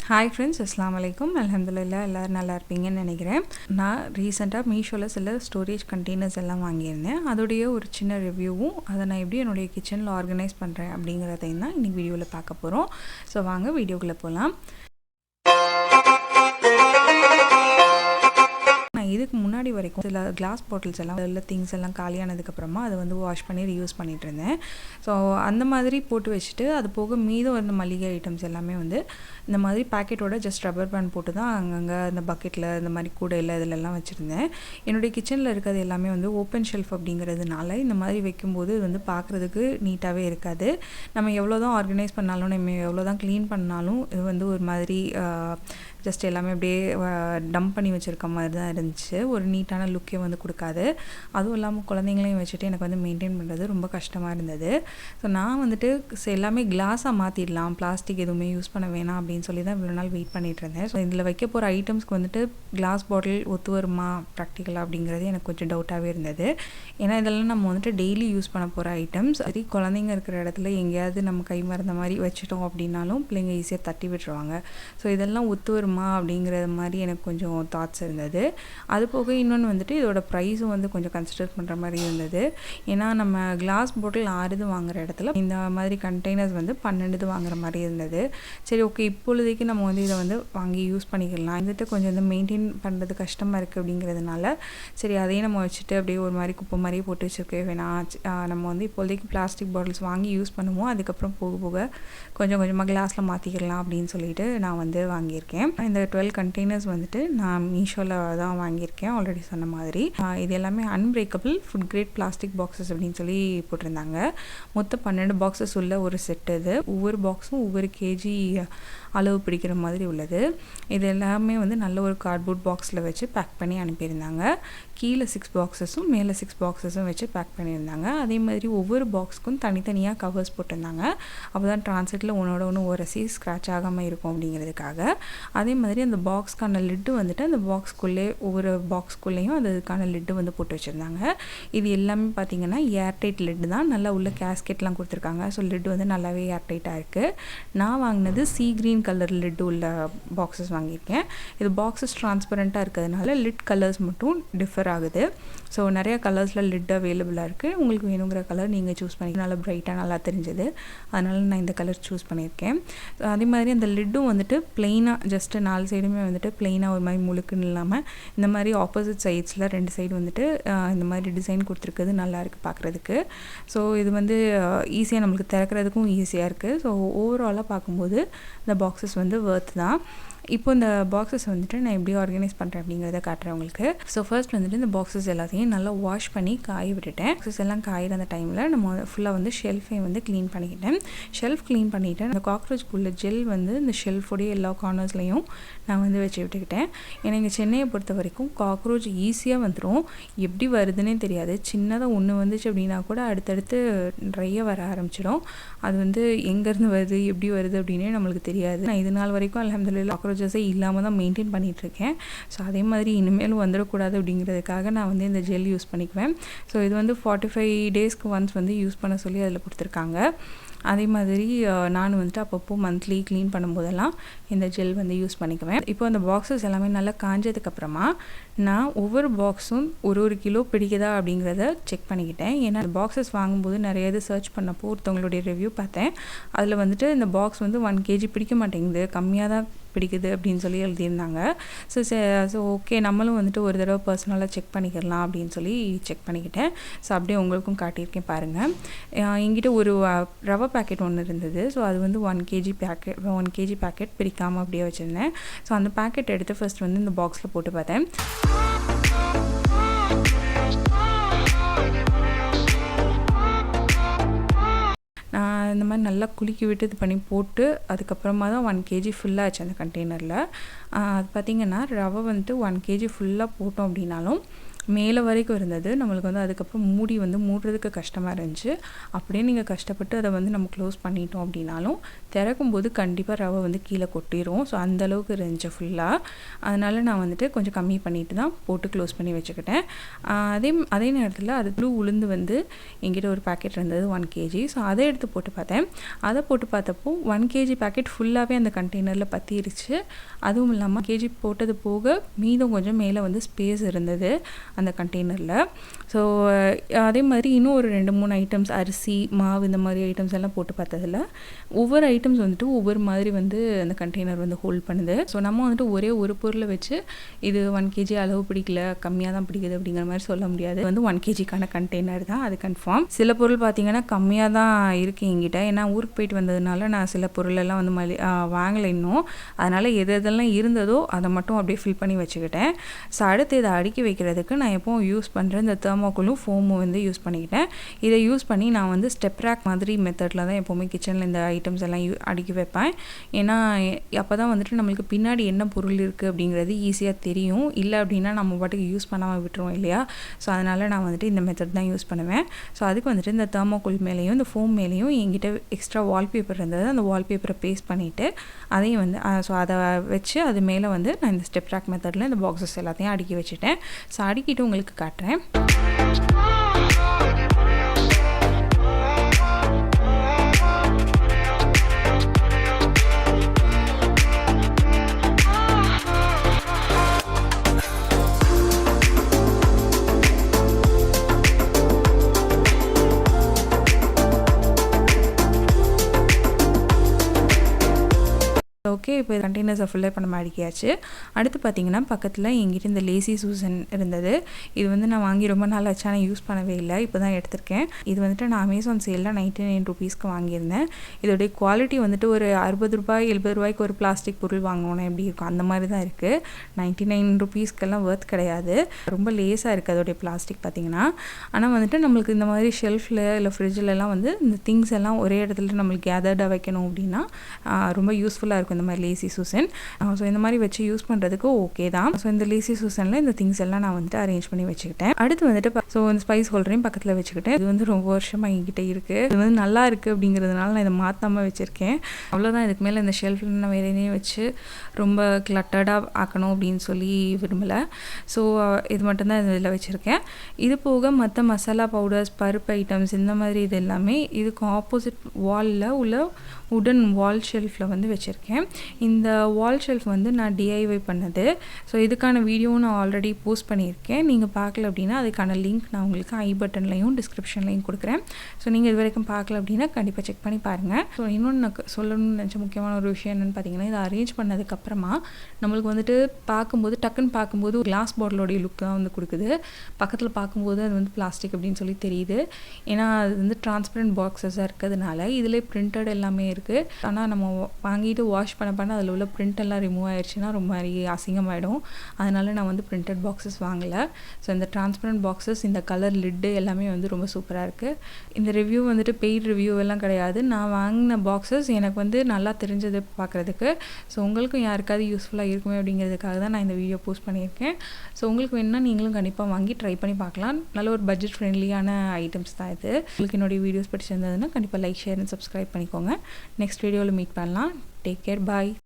Hi friends, அஸ்ஸலாமு அலைக்கும். அல்ஹம்துலில்லாஹ் எல்லோரும் நல்லா இருப்பீங்கன்னு நினைக்கிறேன். நான் ரீசெண்டாக மீஷோவில் சில ஸ்டோரேஜ் கண்டெய்னர்ஸ் எல்லாம் வாங்கியிருந்தேன். அதோடைய ஒரு சின்ன ரிவ்யூவும் அதை நான் எப்படி என்னுடைய கிச்சனில் ஆர்கனைஸ் பண்ணுறேன் அப்படிங்கிறதையும் தான் இன்றைக்கி வீடியோவில் பார்க்க போகிறோம். ஸோ வாங்க வீடியோக்குள்ளே போகலாம். நான் இதுக்கு முன்னாடி வரைக்கும் சில கிளாஸ் பாட்டில்ஸ் எல்லாம் இல்லை திங்ஸ் எல்லாம் காலியானதுக்கப்புறமா அதை வாஷ் பண்ணி ரீயூஸ் பண்ணிகிட்டு இருந்தேன். ஸோ அந்த மாதிரி போட்டு வச்சுட்டு அது போக மீதம் வந்த மளிகை ஐட்டம்ஸ் எல்லாமே இந்த மாதிரி பேக்கெட்டோட ஜஸ்ட் ரப்பர் பேண்ட் போட்டு தான் அங்கங்கே இந்த பக்கெட்டில் இந்த மாதிரி கூடையில் இதிலெல்லாம் வச்சுருந்தேன். என்னுடைய கிச்சனில் இருக்கிறது எல்லாமே ஓப்பன் ஷெல்ஃப் அப்படிங்கிறதுனால இந்த மாதிரி வைக்கும்போது இது பார்க்குறதுக்கு நீட்டாகவே இருக்காது. நம்ம எவ்வளோ தான் ஆர்கனைஸ் பண்ணாலும் நம்ம எவ்வளோ தான் க்ளீன் பண்ணாலும் இது ஒரு மாதிரி ஜஸ்ட் எல்லாமே அப்படியே டம்ப் பண்ணி வச்சுருக்க மாதிரி தான் இருந்துச்சு. ஒரு நீட்டான லுக்கே கொடுக்காது. அதுவும் இல்லாமல் குழந்தைங்களையும் வச்சுட்டு எனக்கு மெயின்டைன் பண்ணுறது ரொம்ப கஷ்டமாக இருந்தது. ஸோ நான் எல்லாமே கிளாஸாக மாற்றிடலாம், பிளாஸ்டிக் எதுவுமே யூஸ் பண்ண வேணாம் அப்படின்னு சொல்லி தான் இவ்வளோ நாள் வெயிட் பண்ணிகிட்டு இருந்தேன். ஸோ இதில் வைக்க போகிற ஐட்டம்ஸ்க்கு கிளாஸ் பாட்டில் ஒத்து வருமா ப்ராக்டிக்கலாக அப்படிங்கிறது எனக்கு கொஞ்சம் டவுட்டாகவே இருந்தது. ஏன்னா இதெல்லாம் நம்ம டெய்லி யூஸ் பண்ண போகிற ஐட்டம்ஸ். சரி, குழந்தைங்க இருக்கிற இடத்துல எங்கேயாவது நம்ம கை மறந்த மாதிரி வச்சுட்டோம் அப்படின்னாலும் பிள்ளைங்க ஈஸியாக தட்டி விட்டுருவாங்க. ஸோ இதெல்லாம் ஒத்து வருமா அப்படிங்கிறது மாதிரி எனக்கு கொஞ்சம் தாட்ஸ் இருந்தது. அது போக இன்னொன்று இதோட ப்ரைஸும் கொஞ்சம் கன்சிடர் பண்ணுற மாதிரி இருந்தது. ஏன்னா நம்ம கிளாஸ் பாட்டில் 6 வாங்குகிற இடத்துல இந்த மாதிரி கண்டெய்னர்ஸ் 12 வாங்குற மாதிரி இருந்தது. சரி, ஓகே, இப்பொழுதைக்கு நம்ம இதை வாங்கி யூஸ் பண்ணிக்கலாம். கொஞ்சம் மெயின்டைன் பண்ணுறது கஷ்டமாக இருக்குது அப்படிங்கிறதுனால சரி அதையும் நம்ம வச்சுட்டு அப்படியே ஒரு மாதிரி குப்பை மாதிரியே போட்டு வச்சுருக்கே வேணாம். நம்ம இப்போதைக்கு பிளாஸ்டிக் பாட்டில்ஸ் வாங்கி யூஸ் பண்ணுவோம், அதுக்கப்புறம் போக போக கொஞ்சம் கொஞ்சமாக கிளாஸில் மாற்றிக்கலாம் அப்படின்னு சொல்லிட்டு நான் வாங்கியிருக்கேன். இந்த 12 கண்டெய்னர்ஸ் நான் மீஷோவில் தான் வாங்கியிருக்கேன். ஆல்ரெடி சொன்ன மாதிரி இது எல்லாமே unbreakable food grade plastic boxes அப்படின்னு சொல்லி போட்டிருந்தாங்க. மொத்தம் 12 பாக்ஸஸ் உள்ள ஒரு செட். இது ஒவ்வொரு பாக்ஸும் ஒவ்வொரு கேஜி அளவு பிடிக்கிற மாதிரி உள்ளது. இது எல்லாமே நல்ல ஒரு கார்ட்போர்ட் பாக்ஸில் வச்சு பேக் பண்ணி அனுப்பியிருந்தாங்க. கீழே 6 பாக்ஸஸும் மேலே 6 பாக்ஸஸும் வச்சு பேக் பண்ணியிருந்தாங்க. அதே மாதிரி ஒவ்வொரு பாக்ஸுக்கும் தனித்தனியாக கவர்ஸ் போட்டிருந்தாங்க. அப்போ தான் டிரான்சிட்டில் ஒன்றோட ஒன்று உரசி ஸ்க்ராட்ச் ஆகாமல் இருக்கும் அப்படிங்கிறதுக்காக. அதே மாதிரி அந்த பாக்ஸ்க்கான லிட்டு அந்த பாக்ஸ்குள்ளே ஒவ்வொரு பாக்ஸ்குள்ளேயும் அதுக்கான லிட்டு போட்டு வச்சுருந்தாங்க. இது எல்லாமே பார்த்திங்கன்னா ஏர்டைட் லிட்டு தான். நல்லா உள்ள கேஸ்கெட்லாம் கொடுத்துருக்காங்க. ஸோ லிட்டு நல்லாவே ஏர்டைட்டாக இருக்குது. நான் வாங்கினது சீ க்ரீன் கலர் லிட்டு உள்ள பாக்ஸஸ் வாங்கியிருக்கேன். இது பாக்ஸஸ் ட்ரான்ஸ்பரண்ட்டாக இருக்கிறதுனால லிட் கலர்ஸ் மட்டும் டிஃபர் ஆகுது. ஸோ நிறைய கலர்ஸில் லிட் அவைலபிளாக இருக்குது. உங்களுக்கு வேணுங்கிற கலர் நீங்கள் சூஸ் பண்ணி நல்லா ப்ரைட்டாக நல்லா தெரிஞ்சது, அதனால் நான் இந்த கலர் சூஸ் பண்ணியிருக்கேன். அதே மாதிரி அந்த லிட்டும் ப்ளெயினாக ஜஸ்ட்டு 4 சைடுமே ப்ளெயினாக ஒரு மாதிரி முழுக்குன்னு இல்லாமல் இந்த மாதிரி ஆப்போசிட் சைட்ஸில் 2 சைடு இந்த மாதிரி டிசைன் கொடுத்துருக்குது. நல்லா இருக்குது பார்க்குறதுக்கு. ஸோ இது ஈஸியாக நம்மளுக்கு திறக்கிறதுக்கும் ஈஸியாக இருக்குது. ஸோ ஓவராலாக பார்க்கும்போது இந்த பாக்ஸஸ் வர்த் தான். இப்போ இந்த பாக்ஸஸ் நான் எப்படி ஆர்கனைஸ் பண்ணுறேன் அப்படிங்கிறத காட்டுறேன் உங்களுக்கு. ஸோ ஃபர்ஸ்ட் இந்த பாக்ஸஸ் எல்லாத்தையும் நல்லா வாஷ் பண்ணி காய விட்டுட்டேன். பாக்ஸஸ் எல்லாம் காயிற அந்த டைமில் நம்ம ஃபுல்லாக ஷெல்ஃபை க்ளீன் பண்ணிக்கிட்டேன். ஷெல்ஃப் க்ளீன் பண்ணிவிட்டேன். அந்த காக்ரோச்க்குள்ள ஜெல் இந்த ஷெல்ஃபோடைய எல்லா கார்னர்ஸ்லையும் நான் வச்சு விட்டுக்கிட்டேன். ஏன்னா இங்கே சென்னையை பொறுத்த வரைக்கும் காக்ரோச் ஈஸியாக வந்துடும். எப்படி வருதுன்னே தெரியாது. சின்னதாக ஒன்று வந்துச்சு அப்படின்னா கூட அடுத்தடுத்து நிறைய வர ஆரம்பிச்சிடும். அது எங்கேருந்து வருது எப்படி வருது அப்படின்னே நம்மளுக்கு தெரியாது. நான் இது நாள் வரைக்கும் அல்ஹம்துலில்லாஹ் காக்ரோச்சஸே இல்லாமல் தான் மெயின்டைன் பண்ணிகிட்ருக்கேன். ஸோ அதே மாதிரி இனிமேலும் வந்துடக்கூடாது அப்படிங்கிறதுக்காக நான் இந்த ஜெல் யூஸ் பண்ணிக்குவேன். ஸோ இது 45 டேஸ்க்கு ஒன்ஸ் யூஸ் பண்ண சொல்லி அதில் கொடுத்துருக்காங்க. அதே மாதிரி நான் அப்பப்போ மந்த்லி க்ளீன் பண்ணும்போதெல்லாம் இந்த ஜெல் யூஸ் பண்ணிக்குவேன். இப்போ அந்த பாக்ஸஸ் எல்லாமே நல்லா காஞ்சதுக்கப்புறமா நான் ஒவ்வொரு பாக்ஸும் ஒரு கிலோ பிடிக்குதா அப்படிங்கிறத செக் பண்ணிக்கிட்டேன். ஏன்னா அந்த பாக்ஸஸ் வாங்கும்போது நிறைய இது சர்ச் பண்ணப்போ ஒருத்தவங்களுடைய ரிவ்யூ பார்த்தேன். அதில் இந்த பாக்ஸ் 1 kg பிடிக்க மாட்டேங்குது, கம்மியாக தான் பிடிக்குது அப்படின்னு சொல்லி எழுதியிருந்தாங்க. ஸோ ஓகே, நம்மளும் ஒரு தடவை பர்சனலாக செக் பண்ணிக்கலாம் அப்படின்னு சொல்லி செக் பண்ணிக்கிட்டேன். ஸோ அப்படியே உங்களுக்கும் காட்டியிருக்கேன் பாருங்கள். என்கிட்ட ஒரு ரவை பேக்கெட் ஒன்று இருந்தது. ஸோ அது 1 kg பேக்கெட் பிரிக்காமல் அப்படியே வச்சுருந்தேன். ஸோ அந்த பேக்கெட் எடுத்து ஃபர்ஸ்ட் இந்த பாக்ஸில் போட்டு பார்த்தேன். நான் இந்த மாதிரி நல்லா குலுக்கி விட்டு இது பண்ணி போட்டு அதுக்கப்புறமா தான் 1 kg ஃபுல்லாகிடுச்சு அந்த கண்டெய்னரில். அது பார்த்திங்கன்னா ரவை 1 kg ஃபுல்லாக போட்டோம் அப்படின்னாலும் மேலே வரைக்கும் இருந்தது. நம்மளுக்கு வந்து அதுக்கப்புறம் மூடி வந்து மூடுறதுக்கு கஷ்டமாக இருந்துச்சு. அப்படியே நீங்கள் கஷ்டப்பட்டு அதை வந்து நம்ம க்ளோஸ் பண்ணிட்டோம் அப்படின்னாலும் திறக்கும்போது கண்டிப்பாக ரவை வந்து கீழே கொட்டிடும். ஸோ அந்தளவுக்கு இருந்துச்சு ஃபுல்லாக. அதனால் நான் வந்துட்டு கொஞ்சம் கம்மி பண்ணிட்டு தான் போட்டு க்ளோஸ் பண்ணி வச்சுக்கிட்டேன். அதே நேரத்தில் அது ப்ளூ உளுந்து வந்து என்கிட்ட ஒரு பேக்கெட் இருந்தது 1 kg. ஸோ அதை எடுத்து போட்டு பார்த்தேன். அதை போட்டு பார்த்தப்போ 1 kg பேக்கெட் ஃபுல்லாகவே அந்த கண்டெய்னரில் பற்றிருச்சு. அதுவும் இல்லாமல் கேஜி போட்டது போக மீதம் கொஞ்சம் மேலே வந்து ஸ்பேஸ் இருந்தது அந்த கண்டெய்னரில். ஸோ அதே மாதிரி இன்னும் ஒரு 2-3 ஐட்டம்ஸ் அரிசி மாவு இந்த மாதிரி ஐட்டம்ஸ் எல்லாம் போட்டு பார்த்ததில் ஒவ்வொரு ஐட்டம்ஸ் வந்துட்டு ஒவ்வொரு மாதிரி வந்து அந்த கண்டெய்னர் வந்து ஹோல்ட் பண்ணுது. ஸோ நம்ம வந்துட்டு ஒரே ஒரு பொருளை வச்சு இது 1 kg அளவு பிடிக்கல கம்மியாக தான் பிடிக்குது அப்படிங்கிற மாதிரி சொல்ல முடியாது. வந்து 1 kgக்கான கண்டெய்னர் தான் அது கன்ஃபார்ம். சில பொருள் பார்த்திங்கன்னா கம்மியாக தான் இருக்குது என்கிட்ட. ஏன்னா ஊருக்கு போயிட்டு வந்ததுனால நான் சில பொருளெல்லாம் வந்து வாங்கலை இன்னும். அதனால் எதெல்லாம் இருந்ததோ அதை மட்டும் அப்படியே ஃபில் பண்ணி வச்சுக்கிட்டேன். ஸோ அடுத்து இதை அடுக்கி வைக்கிறதுக்கு நான் எப்போவும் யூஸ் பண்ணுற இந்த தெர்மோக்கோலும் ஃபோமும் வந்து யூஸ் பண்ணிக்கிட்டேன். இதை யூஸ் பண்ணி நான் வந்து ஸ்டெப் ரேக் மாதிரி மெத்தடில் தான் எப்போவுமே கிச்சனில் இந்த ஐட்டம்ஸ் எல்லாம் அடுக்கி வைப்பேன். ஏன்னா அப்போ தான் வந்துட்டு நம்மளுக்கு பின்னாடி என்ன பொருள் இருக்குது அப்படிங்கிறது ஈஸியாக தெரியும். இல்லை அப்படின்னா நம்ம பாட்டுக்கு யூஸ் பண்ணாமல் விட்டுருவோம் இல்லையா. ஸோ அதனால் நான் வந்துட்டு இந்த மெத்தட் தான் யூஸ் பண்ணுவேன். ஸோ அதுக்கு வந்துட்டு இந்த தெர்மோக்கோல் மேலேயும் இந்த ஃபோம் மேலேயும் என்கிட்ட எக்ஸ்ட்ரா வால்பேப்பர் இருந்தது. அந்த வால்பேப்பரை பேஸ்ட் பண்ணிவிட்டு அதையும் வந்து ஸோ அதை வச்சு அது மேலே வந்து நான் இந்த ஸ்டெப் ரேக் மெத்தடில் இந்த பாக்ஸஸ் எல்லாத்தையும் அடுக்கி வச்சுட்டேன். ஸோ அடுக்கிட்டு உங்களுக்கு காட்டுறேன். ஓகே, இப்போ கண்டெய்னர்ஸை ஃபுல்லாக இப்போ நம்ம அடுக்கியாச்சு. அடுத்து பார்த்திங்கன்னா பக்கத்தில் எங்கிட்ட இந்த லேசி சூசன் இருந்தது. இது வந்து நான் வாங்கி ரொம்ப நாள் ஆச்சு, ஆனால் யூஸ் பண்ணவே இல்லை. இப்போ தான் எடுத்திருக்கேன். இது வந்துட்டு நான் அமேசான் சேலில் 99 rupeesக்கு வாங்கியிருந்தேன். இதோடைய குவாலிட்டி வந்துட்டு ஒரு 60 ரூபாய் 70 ரூபாய்க்கு ஒரு பிளாஸ்டிக் பொருள் வாங்கினோன்னே எப்படி இருக்கும் அந்த மாதிரி தான் இருக்குது. 99 rupeesக்கெல்லாம் ஒர்த் கிடையாது. ரொம்ப லேஸாக இருக்குது அதோடைய பிளாஸ்டிக் பார்த்திங்கன்னா. ஆனால் வந்துட்டு நம்மளுக்கு இந்த மாதிரி ஷெல்ஃபில் இல்லை ஃப்ரிட்ஜிலலாம் வந்து இந்த திங்ஸ் எல்லாம் ஒரே இடத்துல நம்மளுக்கு கேதர்டாக வைக்கணும் அப்படின்னா ரொம்ப யூஸ்ஃபுல்லாக இருக்கும் இந்த மாதிரி லேசி சூசன். ஸோ இந்த மாதிரி வச்சு யூஸ் பண்ணுறதுக்கு ஓகே தான். ஸோ இந்த லேசி சூசனில் இந்த திங்ஸ் எல்லாம் நான் வந்துட்டு அரேஞ்ச் பண்ணி வச்சுக்கிட்டேன். அடுத்து வந்துட்டு ஸோ இந்த ஸ்பைஸ் ஹோல்டரையும் பக்கத்தில் வச்சுக்கிட்டேன். இது வந்து ரொம்ப வருஷமாக என்கிட்ட இருக்குது. இது வந்து நல்லா இருக்குது அப்படிங்கிறதுனால நான் இதை மாற்றாமல் வச்சுருக்கேன். அவ்வளோதான். இதுக்கு மேலே இந்த ஷெல்ஃபில் நான் வேற எதையும் வச்சு ரொம்ப கிளட்டர்டாக ஆக்கணும் அப்படின்னு சொல்லி விரும்பலை. ஸோ இது மட்டும்தான் இதில் வச்சுருக்கேன். இது போக மற்ற மசாலா பவுடர்ஸ் பருப்பு ஐட்டம்ஸ் இந்த மாதிரி இது எல்லாமே இதுக்கு ஆப்போசிட் வாலில் உள்ள உடன் வால் ஷெல்ஃபில் வந்து வச்சுருக்கேன். இந்த வால் ஷெல்ஃப் வந்து நான் டிஐஒய் பண்ணது. ஸோ இதுக்கான வீடியோவும் நான் ஆல்ரெடி போஸ்ட் பண்ணியிருக்கேன். நீங்கள் பார்க்கல அப்படின்னா அதுக்கான லிங்க் நான் உங்களுக்கு ஐ பட்டன்லையும் டிஸ்கிரிப்ஷன்லையும் கொடுக்குறேன். ஸோ நீங்கள் இது வரைக்கும் பார்க்கல அப்படின்னா கண்டிப்பாக செக் பண்ணி பாருங்கள். ஸோ இன்னொன்று நான் சொல்லணும்னு நினச்ச முக்கியமான ஒரு விஷயம் என்னென்னு பார்த்தீங்கன்னா, இதை அரேஞ்ச் பண்ணதுக்கப்புறமா நம்மளுக்கு வந்துட்டு டக்குன்னு பார்க்கும்போது ஒரு கிளாஸ் பாட்டிலோடைய லுக் தான் வந்து கொடுக்குது. பக்கத்தில் பார்க்கும்போது அது வந்து பிளாஸ்டிக் அப்படின்னு சொல்லி தெரியுது. ஏன்னா அது வந்து டிரான்ஸ்பரண்ட் பாக்ஸஸாக இருக்கிறதுனால இதிலே பிரிண்டட் எல்லாமே இருக்குது. ஆனால் நம்ம வாங்கிட்டு வாஷ் பண்ண அதில் உள்ள பிரிண்ட் எல்லாம் ரிமூவ் ஆயிடுச்சுன்னா ரொம்ப அசிங்கமாயிடும். அதனால நான் வந்து பிரிண்டட் பாக்ஸஸ் வாங்கலை. ஸோ இந்த டிரான்ஸ்பரண்ட் பாக்ஸஸ் இந்த கலர் லிட்டு எல்லாமே வந்து ரொம்ப சூப்பராக இருக்குது. இந்த ரிவ்யூ வந்துட்டு பெய்ட் ரிவ்யூ எல்லாம் கிடையாது. நான் வாங்கின பாக்ஸஸ் எனக்கு வந்து நல்லா தெரிஞ்சது பார்க்குறதுக்கு. ஸோ உங்களுக்கும் யாருக்காவது யூஸ்ஃபுல்லாக இருக்குமே அப்படிங்கிறதுக்காக தான் நான் இந்த வீடியோ போஸ்ட் பண்ணியிருக்கேன். ஸோ உங்களுக்கு வேணும்னா நீங்களும் கண்டிப்பாக வாங்கி ட்ரை பண்ணி பார்க்கலாம். நல்ல ஒரு பட்ஜெட் ஃப்ரெண்ட்லியான ஐட்டம்ஸ் தான் இது. உங்களுக்கு என்னுடைய வீடியோஸ் பிடிச்சிருந்ததுன்னா கண்டிப்பாக லைக் ஷேர் அண்ட் சப்ஸ்கிரைப் பண்ணிக்கோங்க. நெக்ஸ்ட் வீடியோவில் மீட் பண்ணலாம். Take care. Bye.